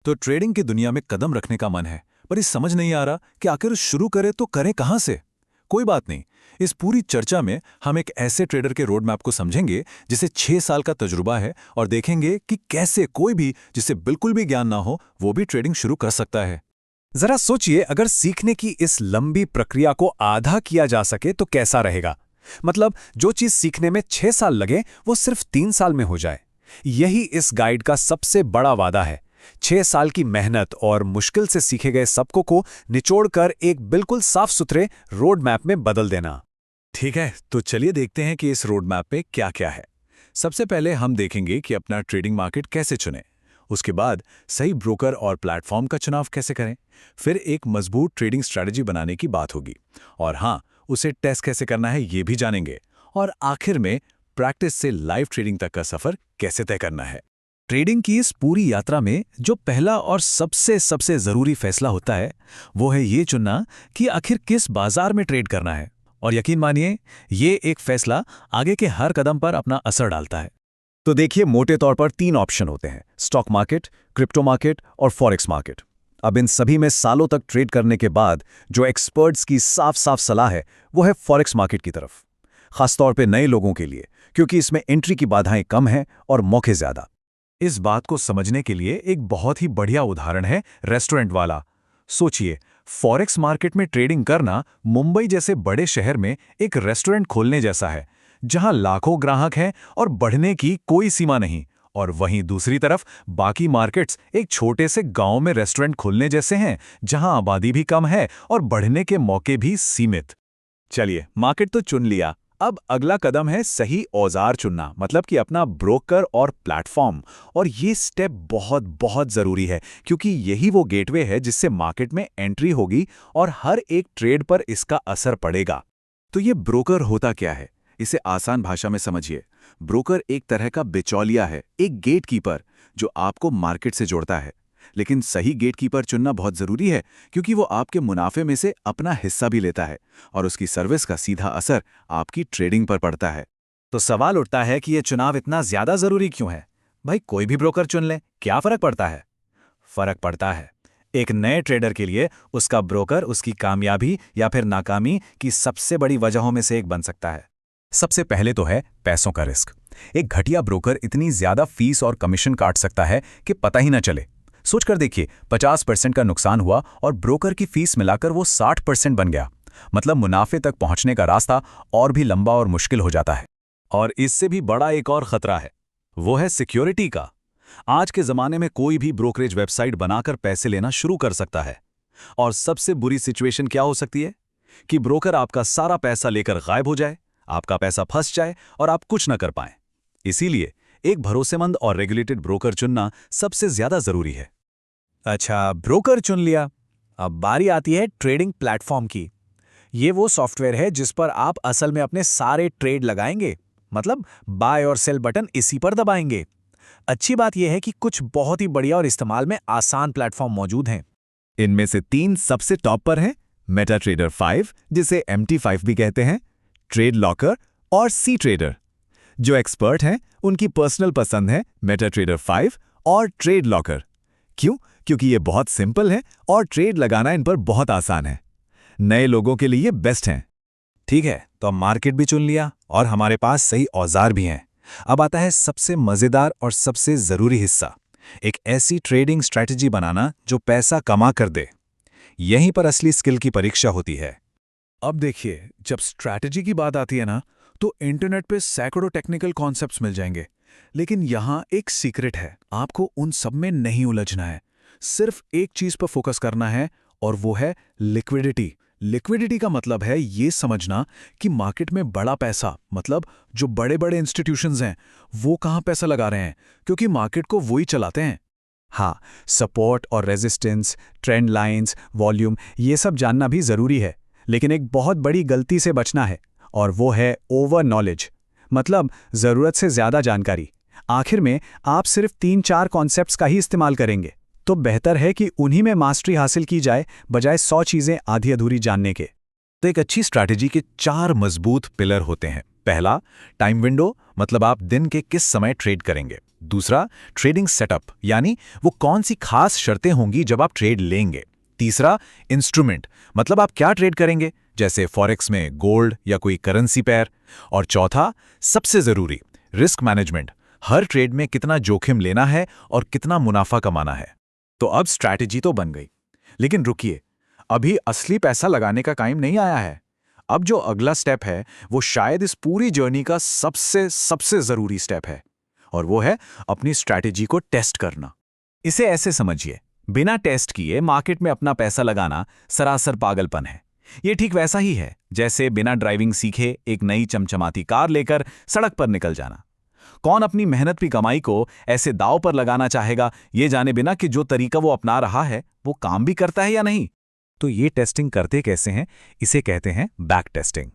तो ट्रेडिंग की दुनिया में कदम रखने का मन है, पर ये समझ नहीं आ रहा कि आखिर शुरू करें तो करें कहां से। कोई बात नहीं, इस पूरी चर्चा में हम एक ऐसे ट्रेडर के रोड मैप को समझेंगे जिसे 6 साल का तजुर्बा है और देखेंगे कि कैसे कोई भी जिसे बिल्कुल भी ज्ञान ना हो वो भी ट्रेडिंग शुरू कर सकता है। जरा सोचिए, अगर सीखने की इस लंबी प्रक्रिया को आधा किया जा सके तो कैसा रहेगा। मतलब जो चीज सीखने में 6 साल लगे वो सिर्फ 3 साल में हो जाए। यही इस गाइड का सबसे बड़ा वादा है। 6 साल की मेहनत और मुश्किल से सीखे गए सबको को निचोड़कर एक बिल्कुल साफ सुथरे रोड मैप में बदल देना। ठीक है, तो चलिए देखते हैं कि इस रोड मैप पे क्या क्या है। सबसे पहले हम देखेंगे कि अपना ट्रेडिंग मार्केट कैसे चुनें। उसके बाद सही ब्रोकर और प्लेटफॉर्म का चुनाव कैसे करें। फिर एक मजबूत ट्रेडिंग स्ट्रैटेजी बनाने की बात होगी। और हाँ, उसे टेस्ट कैसे करना है ये भी जानेंगे। और आखिर में प्रैक्टिस से लाइव ट्रेडिंग तक का सफर कैसे तय करना है। ट्रेडिंग की इस पूरी यात्रा में जो पहला और सबसे सबसे जरूरी फैसला होता है वो है ये चुनना कि आखिर किस बाजार में ट्रेड करना है। और यकीन मानिए, ये एक फैसला आगे के हर कदम पर अपना असर डालता है। तो देखिए, मोटे तौर पर 3 ऑप्शन होते हैं: स्टॉक मार्केट, क्रिप्टो मार्केट और फॉरेक्स मार्केट। अब इन सभी में सालों तक ट्रेड करने के बाद जो एक्सपर्ट्स की साफ साफ सलाह है वो है फॉरेक्स मार्केट की तरफ, खासतौर पे नए लोगों के लिए, क्योंकि इसमें एंट्री की बाधाएं कम हैं और मौके ज्यादा। इस बात को समझने के लिए एक बहुत ही बढ़िया उदाहरण है रेस्टोरेंट वाला। सोचिए, फॉरेक्स मार्केट में ट्रेडिंग करना मुंबई जैसे बड़े शहर में एक रेस्टोरेंट खोलने जैसा है, जहां लाखों ग्राहक हैं और बढ़ने की कोई सीमा नहीं। और वहीं दूसरी तरफ बाकी मार्केट्स एक छोटे से गांव में रेस्टोरेंट खोलने जैसे हैं, जहां आबादी भी कम है और बढ़ने के मौके भी सीमित। चलिए, मार्केट तो चुन लिया, अब अगला कदम है सही औजार चुनना, मतलब कि अपना ब्रोकर और प्लेटफॉर्म। और ये स्टेप बहुत बहुत ज़रूरी है, क्योंकि यही वो गेटवे है जिससे मार्केट में एंट्री होगी और हर एक ट्रेड पर इसका असर पड़ेगा। तो ये ब्रोकर होता क्या है, इसे आसान भाषा में समझिए। ब्रोकर एक तरह का बिचौलिया है, एक गेटकीपर जो आपको मार्केट से जोड़ता है। लेकिन सही गेटकीपर चुनना बहुत ज़रूरी है, क्योंकि वो आपके मुनाफे में से अपना हिस्सा भी लेता है और उसकी सर्विस का सीधा असर आपकी ट्रेडिंग पर पड़ता है। तो सवाल उठता है कि ये चुनाव इतना ज्यादा जरूरी क्यों है। भाई, कोई भी ब्रोकर चुन ले, क्या फर्क पड़ता है? फर्क पड़ता है। एक नए ट्रेडर के लिए उसका ब्रोकर उसकी कामयाबी या फिर नाकामी की सबसे बड़ी वजहों में से एक बन सकता है। सबसे पहले तो है पैसों का रिस्क। एक घटिया ब्रोकर इतनी ज्यादा फीस और कमीशन काट सकता है कि पता ही ना चले। सोचकर देखिए, 50% का नुकसान हुआ और ब्रोकर की फीस मिलाकर वो 60% बन गया। मतलब मुनाफे तक पहुंचने का रास्ता और भी लंबा और मुश्किल हो जाता है। और इससे भी बड़ा एक और खतरा है, वो है सिक्योरिटी का। आज के जमाने में कोई भी ब्रोकरेज वेबसाइट बनाकर पैसे लेना शुरू कर सकता है। और सबसे बुरी सिचुएशन क्या हो सकती है कि ब्रोकर आपका सारा पैसा लेकर गायब हो जाए, आपका पैसा फंस जाए और आप कुछ न कर पाएं। इसीलिए एक भरोसेमंद और रेगुलेटेड ब्रोकर चुनना सबसे ज्यादा जरूरी है। अच्छा, ब्रोकर चुन लिया। अब बारी आती है ट्रेडिंग प्लेटफॉर्म की। ये वो सॉफ्टवेयर है जिस पर आप असल में अपने सारे ट्रेड लगाएंगे। मतलब बाय और सेल बटन इसी पर दबाएंगे। अच्छी बात यह है कि कुछ बहुत ही बढ़िया और इस्तेमाल में आसान प्लेटफॉर्म मौजूद हैं। इनमें से 3 सबसे टॉप पर हैं: मेटाट्रेडर 5, जिसे MT5 भी कहते हैं, ट्रेड लॉकर और सी ट्रेडर। जो एक्सपर्ट हैं उनकी पर्सनल पसंद है मेटाट्रेडर 5 और ट्रेड लॉकर। क्यों? क्योंकि ये बहुत सिंपल है और ट्रेड लगाना इन पर बहुत आसान है। नए लोगों के लिए बेस्ट हैं। ठीक है, तो अब मार्केट भी चुन लिया और हमारे पास सही औजार भी हैं। अब आता है सबसे मजेदार और सबसे जरूरी हिस्सा, एक ऐसी ट्रेडिंग स्ट्रैटेजी बनाना जो पैसा कमा कर दे। यहीं पर असली स्किल की परीक्षा होती है। अब देखिए, जब स्ट्रैटेजी की बात आती है ना, तो इंटरनेट पे सैकड़ों टेक्निकल कॉन्सेप्ट्स मिल जाएंगे। लेकिन यहाँ एक सीक्रेट है, आपको उन सब में नहीं उलझना है। सिर्फ एक चीज पर फोकस करना है, और वो है लिक्विडिटी। लिक्विडिटी का मतलब है ये समझना कि मार्केट में बड़ा पैसा, मतलब जो बड़े बड़े इंस्टीट्यूशंस हैं, वो कहाँ पैसा लगा रहे हैं, क्योंकि मार्केट को वही चलाते हैं। हाँ, सपोर्ट और रेजिस्टेंस, ट्रेंड लाइंस, वॉल्यूम, ये सब जानना भी जरूरी है। लेकिन एक बहुत बड़ी गलती से बचना है, और वो है ओवर नॉलेज, मतलब जरूरत से ज्यादा जानकारी। आखिर में आप सिर्फ 3-4 कॉन्सेप्ट्स का ही इस्तेमाल करेंगे, तो बेहतर है कि उन्हीं में मास्टरी हासिल की जाए, बजाय 100 चीजें आधी अधूरी जानने के। तो एक अच्छी स्ट्रैटेजी के 4 मजबूत पिलर होते हैं। पहला, टाइम विंडो, मतलब आप दिन के किस समय ट्रेड करेंगे। दूसरा, ट्रेडिंग सेटअप, यानी वो कौन सी खास शर्तें होंगी जब आप ट्रेड लेंगे। तीसरा, इंस्ट्रूमेंट, मतलब आप क्या ट्रेड करेंगे, जैसे फॉरेक्स में गोल्ड या कोई करेंसी पेयर। और चौथा, सबसे जरूरी, रिस्क मैनेजमेंट, हर ट्रेड में कितना जोखिम लेना है और कितना मुनाफा कमाना है। तो अब स्ट्रैटेजी तो बन गई, लेकिन रुकिए, अभी असली पैसा लगाने का टाइम नहीं आया है। अब जो अगला स्टेप है वो शायद इस पूरी जर्नी का सबसे सबसे जरूरी स्टेप है, और वो है अपनी स्ट्रैटेजी को टेस्ट करना। इसे ऐसे समझिए, बिना टेस्ट किए मार्केट में अपना पैसा लगाना सरासर पागलपन है। ये ठीक वैसा ही है जैसे बिना ड्राइविंग सीखे एक नई चमचमाती कार लेकर सड़क पर निकल जाना। कौन अपनी मेहनत की कमाई को ऐसे दांव पर लगाना चाहेगा, ये जाने बिना कि जो तरीका वो अपना रहा है वो काम भी करता है या नहीं। तो ये टेस्टिंग करते कैसे हैं? इसे कहते हैं बैक टेस्टिंग।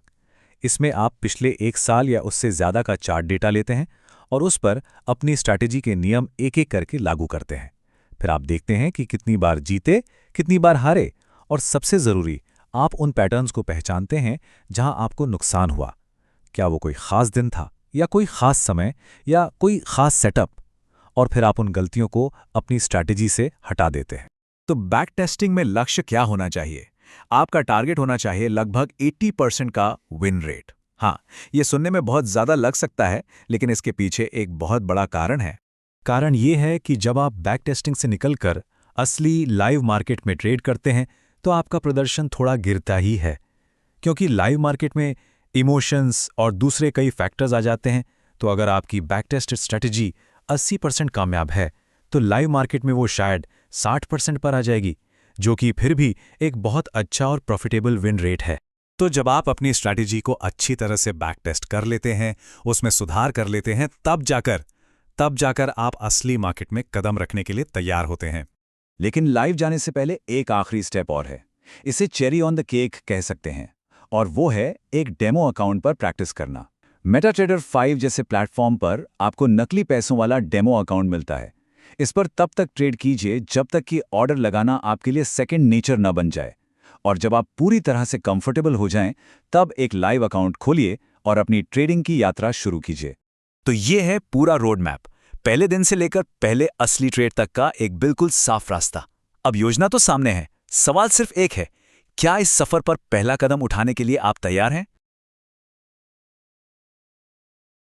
इसमें आप पिछले 1 साल या उससे ज़्यादा का चार्ट डेटा लेते हैं और उस पर अपनी स्ट्रैटेजी के नियम एक एक करके लागू करते हैं। फिर आप देखते हैं कि कितनी बार जीते, कितनी बार हारे, और सबसे ज़रूरी, आप उन पैटर्न्स को पहचानते हैं जहां आपको नुकसान हुआ। क्या वो कोई ख़ास दिन था, या कोई ख़ास समय, या कोई ख़ास सेटअप, और फिर आप उन गलतियों को अपनी स्ट्रैटेजी से हटा देते हैं। तो बैक टेस्टिंग में लक्ष्य क्या होना चाहिए? आपका टारगेट होना चाहिए लगभग 80% का विन रेट। हाँ, ये सुनने में बहुत ज़्यादा लग सकता है, लेकिन इसके पीछे एक बहुत बड़ा कारण है। कारण ये है कि जब आप बैक टेस्टिंग से निकलकर असली लाइव मार्केट में ट्रेड करते हैं तो आपका प्रदर्शन थोड़ा गिरता ही है, क्योंकि लाइव मार्केट में इमोशंस और दूसरे कई फैक्टर्स आ जाते हैं। तो अगर आपकी बैक टेस्टेड स्ट्रैटेजी 80% कामयाब है तो लाइव मार्केट में वो शायद 60% पर आ जाएगी, जो कि फिर भी एक बहुत अच्छा और प्रॉफिटेबल विन रेट है। तो जब आप अपनी स्ट्रैटेजी को अच्छी तरह से बैक टेस्ट कर लेते हैं, उसमें सुधार कर लेते हैं, तब जाकर आप असली मार्केट में कदम रखने के लिए तैयार होते हैं। लेकिन लाइव जाने से पहले एक आखिरी स्टेप और है। इसे चेरी ऑन द केक कह सकते हैं, और वो है एक डेमो अकाउंट पर प्रैक्टिस करना। मेटाट्रेडर 5 जैसे प्लेटफॉर्म पर आपको नकली पैसों वाला डेमो अकाउंट मिलता है। इस पर तब तक ट्रेड कीजिए जब तक कि ऑर्डर लगाना आपके लिए सेकंड नेचर न बन जाए, और जब आप पूरी तरह से कंफर्टेबल हो जाएं, तब एक लाइव अकाउंट खोलिए और अपनी ट्रेडिंग की यात्रा शुरू कीजिए। तो ये है पूरा रोड मैप, पहले दिन से लेकर पहले असली ट्रेड तक का एक बिल्कुल साफ रास्ता। अब योजना तो सामने है, सवाल सिर्फ एक है, क्या इस सफर पर पहला कदम उठाने के लिए आप तैयार हैं?